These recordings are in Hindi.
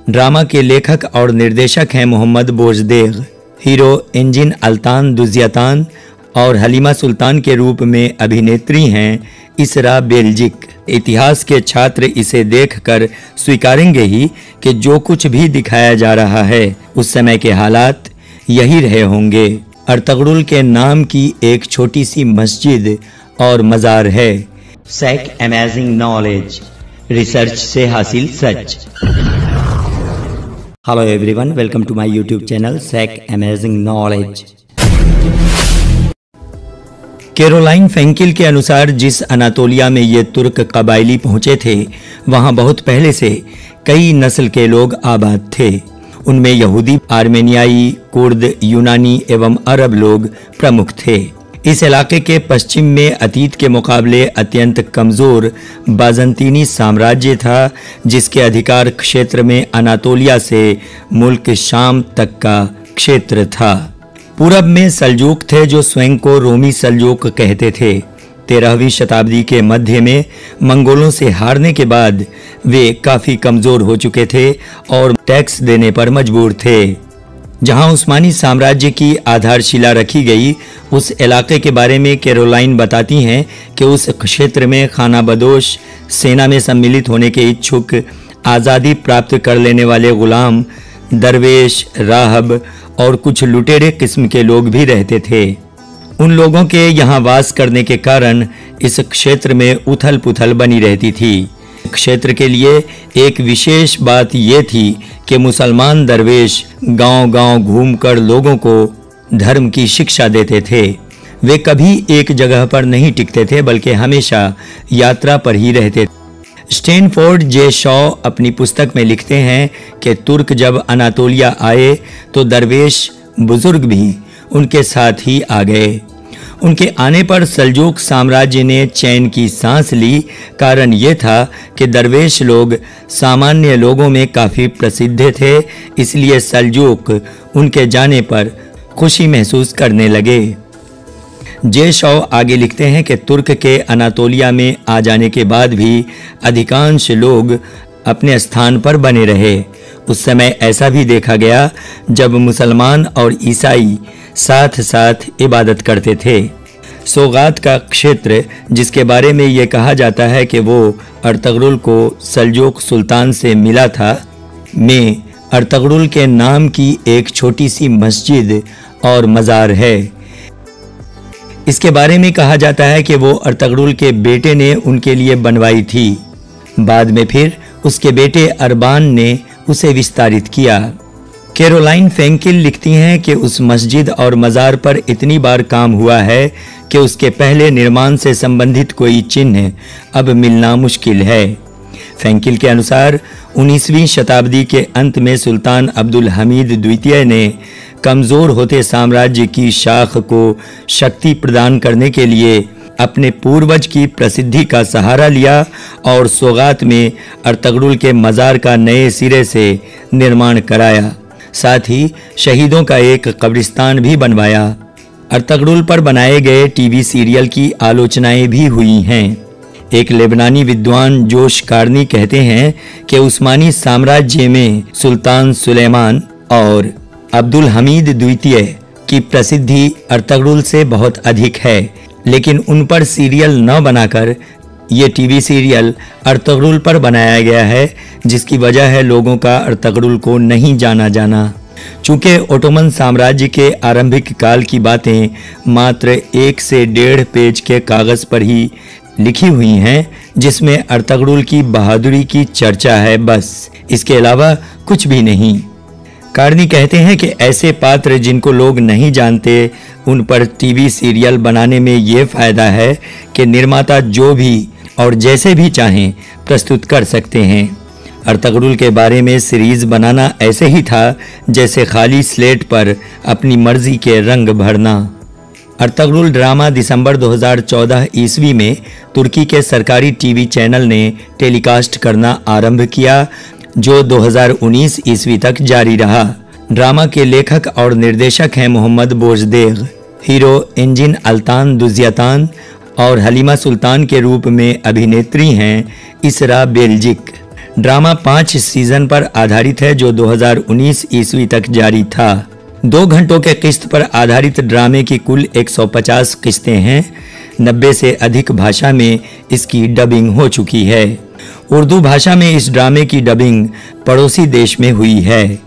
ड्रामा के लेखक और निर्देशक हैं मोहम्मद बोजदेग। हीरो इंजिन अल्तान दुजियातान और हलीमा सुल्तान के रूप में अभिनेत्री हैं इसरा बेल्जिक। इतिहास के छात्र इसे देखकर स्वीकारेंगे ही कि जो कुछ भी दिखाया जा रहा है उस समय के हालात यही रहे होंगे। अर्तगरुल के नाम की एक छोटी सी मस्जिद और मज़ार है। सैक अमेजिंग नॉलेज, रिसर्च से हासिल सच। Hello everyone, welcome to my YouTube channel सैक अमेजिंग नॉलेज। कैरोलाइन फेंकिल के अनुसार जिस अनातोलिया में ये तुर्क कबायली पहुंचे थे वहां बहुत पहले से कई नस्ल के लोग आबाद थे। उनमें यहूदी, आर्मेनियाई, कुर्द, यूनानी एवं अरब लोग प्रमुख थे। इस इलाके के पश्चिम में अतीत के मुकाबले अत्यंत कमज़ोर बाज़ंतीनी साम्राज्य था, जिसके अधिकार क्षेत्र में अनातोलिया से मुल्क शाम तक का क्षेत्र था। पूरब में सल्जूक थे जो स्वयं को रोमी सल्जूक कहते थे। 13वीं शताब्दी के मध्य में मंगोलों से हारने के बाद वे काफ़ी कमज़ोर हो चुके थे और टैक्स देने पर मजबूर थे। जहां उस्मानी साम्राज्य की आधारशिला रखी गई, उस इलाके के बारे में कैरोलाइन बताती हैं कि उस क्षेत्र में खाना बदोश, सेना में सम्मिलित होने के इच्छुक, आज़ादी प्राप्त कर लेने वाले गुलाम, दरवेश, राहब और कुछ लुटेरे किस्म के लोग भी रहते थे। उन लोगों के यहाँ वास करने के कारण इस क्षेत्र में उथल पुथल बनी रहती थी। क्षेत्र के लिए एक विशेष बात यह थी कि मुसलमान दरवेश गांव-गांव घूमकर लोगों को धर्म की शिक्षा देते थे। वे कभी एक जगह पर नहीं टिकते थे बल्कि हमेशा यात्रा पर ही रहते थे। स्टैनफोर्ड जे शॉ अपनी पुस्तक में लिखते हैं कि तुर्क जब अनातोलिया आए तो दरवेश बुजुर्ग भी उनके साथ ही आ गए। उनके आने पर सल्जूक साम्राज्य ने चैन की सांस ली। कारण ये था कि दरवेश लोग सामान्य लोगों में काफ़ी प्रसिद्ध थे, इसलिए सल्जूक उनके जाने पर खुशी महसूस करने लगे। जे शॉ आगे लिखते हैं कि तुर्क के अनातोलिया में आ जाने के बाद भी अधिकांश लोग अपने स्थान पर बने रहे। उस समय ऐसा भी देखा गया जब मुसलमान और ईसाई साथ साथ इबादत करते थे। सोगात का क्षेत्र, जिसके बारे में ये कहा जाता है कि वो अर्तगरुल को सल्जूक सुल्तान से मिला था, में अर्तगरुल के नाम की एक छोटी सी मस्जिद और मज़ार है। इसके बारे में कहा जाता है कि वो अर्तगरुल के बेटे ने उनके लिए बनवाई थी। बाद में फिर उसके बेटे अरबान ने उसे विस्तारित किया। कैरोलाइन फेंकिल लिखती हैं कि उस मस्जिद और मज़ार पर इतनी बार काम हुआ है कि उसके पहले निर्माण से संबंधित कोई चिन्ह अब मिलना मुश्किल है। फेंकिल के अनुसार 19वीं शताब्दी के अंत में सुल्तान अब्दुल हमीद द्वितीय ने कमज़ोर होते साम्राज्य की शाख को शक्ति प्रदान करने के लिए अपने पूर्वज की प्रसिद्धि का सहारा लिया और सोगात में अर्तगरुल के मज़ार का नए सिरे से निर्माण कराया। साथ ही शहीदों का एक कब्रिस्तान भी बनवाया। अर्तगरुल पर बनाए गए टीवी सीरियल की आलोचनाएं भी हुई हैं। एक लेबनानी विद्वान जोश कारनी कहते हैं कि उस्मानी साम्राज्य में सुल्तान सुलेमान और अब्दुल हमीद द्वितीय की प्रसिद्धि अर्तगरुल से बहुत अधिक है, लेकिन उन पर सीरियल न बनाकर ये टीवी सीरियल अर्तगरुल पर बनाया गया है, जिसकी वजह है लोगों का अर्तगरुल को नहीं जाना। चूँकि ओटोमन साम्राज्य के आरंभिक काल की बातें मात्र 1 से 1.5 पेज के कागज़ पर ही लिखी हुई हैं, जिसमें अर्तगरुल की बहादुरी की चर्चा है, बस इसके अलावा कुछ भी नहीं। कारनी कहते हैं कि ऐसे पात्र जिनको लोग नहीं जानते, उन पर टीवी सीरियल बनाने में ये फ़ायदा है कि निर्माता जो भी और जैसे भी चाहें प्रस्तुत कर सकते हैं। अर्तगरुल के बारे में सीरीज़ बनाना ऐसे ही था जैसे खाली स्लेट पर अपनी मर्जी के रंग भरना। अर्तगरुल ड्रामा दिसंबर 2014 ईस्वी में तुर्की के सरकारी टीवी चैनल ने टेलीकास्ट करना आरंभ किया, जो 2019 ईस्वी तक जारी रहा। ड्रामा के लेखक और निर्देशक हैं मोहम्मद बोजदेग। हीरो इंजिन अल्तान दुजियातान और हलीमा सुल्तान के रूप में अभिनेत्री हैं इसरा बेल्जिक। ड्रामा 5 सीजन पर आधारित है जो 2019 ईस्वी तक जारी था। 2 घंटों के किस्त पर आधारित ड्रामे की कुल 150 किस्तें हैं। 90 से अधिक भाषा में इसकी डबिंग हो चुकी है। उर्दू भाषा में इस ड्रामे की डबिंग पड़ोसी देश में हुई है।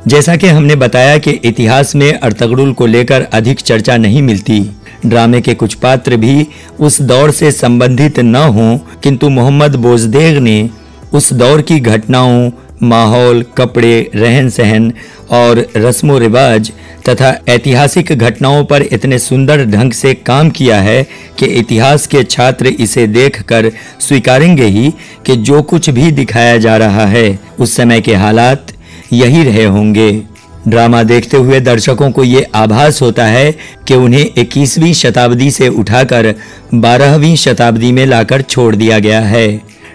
जैसा कि हमने बताया कि इतिहास में अर्तगरुल को लेकर अधिक चर्चा नहीं मिलती। ड्रामे के कुछ पात्र भी उस दौर से संबंधित न हों, किंतु मोहम्मद बोजदेग ने उस दौर की घटनाओं, माहौल, कपड़े, रहन सहन और रस्मो रिवाज तथा ऐतिहासिक घटनाओं पर इतने सुंदर ढंग से काम किया है कि इतिहास के छात्र इसे देखकर स्वीकारेंगे ही कि जो कुछ भी दिखाया जा रहा है उस समय के हालात यही रहे होंगे। ड्रामा देखते हुए दर्शकों को ये आभास होता है कि उन्हें 21वीं शताब्दी से उठाकर 12वीं शताब्दी में लाकर छोड़ दिया गया है।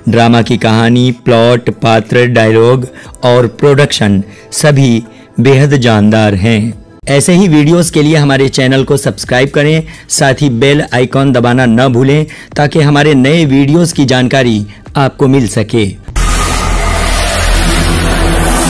ड्रामा की कहानी, प्लॉट, पात्र, डायलॉग और प्रोडक्शन सभी बेहद जानदार हैं। ऐसे ही वीडियोस के लिए हमारे चैनल को सब्सक्राइब करें, साथ ही बेल आइकॉन दबाना न भूलें ताकि हमारे नए वीडियोस की जानकारी आपको मिल सके।